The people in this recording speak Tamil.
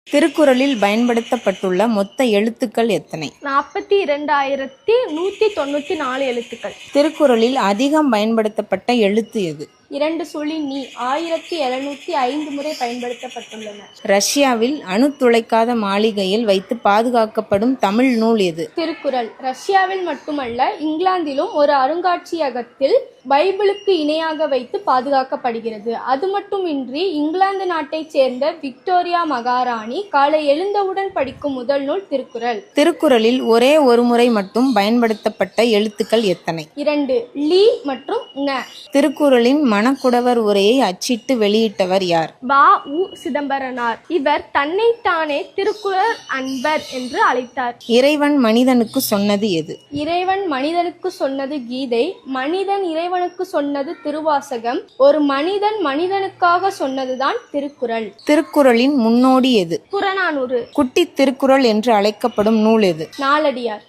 திருக்குறளில் பயன்படுத்தப்பட்டுள்ள மொத்த எழுத்துக்கள் எத்தனை? 42,194 எழுத்துக்கள். திருக்குறளில் அதிகம் பயன்படுத்தப்பட்ட எழுத்து எது? 2 சுழி நீ 1705 முறை பயன்படுத்தப்பட்டுள்ளன. ரஷ்யாவில் அணு துளைக்காத மாளிகையில் வைத்து பாதுகாக்கப்படும் தமிழ் நூல் எது? திருக்குறள். ரஷ்யாவில் மட்டுமல்ல, இங்கிலாந்திலும் ஒரு அருங்காட்சியகத்தில் பைபிளுக்கு இணையாக வைத்து பாதுகாக்கப்படுகிறது. அது மட்டுமின்றி இங்கிலாந்து நாட்டைச் சேர்ந்த விக்டோரியா மகாராணி காலை எழுந்தவுடன் படிக்கும் முதல் நூல் திருக்குறள். திருக்குறளில் ஒரே ஒரு முறை மட்டும் பயன்படுத்தப்பட்ட எழுத்துக்கள் எத்தனை? 2 லீ மற்றும் ங. திருக்குறளின் மணக்குடவர் உரையை அச்சிட்டு வெளியிட்டவர் யார்? வ. உ. சிதம்பரனார். இவர் தன்னைத்தானே திருக்குறள் அன்பர் என்று அழைத்தார். இறைவன் மனிதனுக்கு சொன்னது எது? இறைவன் மனிதனுக்கு சொன்னது கீதை, மனிதன் இறைவனுக்கு சொன்னது திருவாசகம், ஒரு மனிதன் மனிதனுக்காக சொன்னதுதான் திருக்குறள். திருக்குறளின் முன்னோடி எது? புறநானூறு. குட்டி திருக்குறள் என்று அழைக்கப்படும் நூல் எது? நாலடியார்.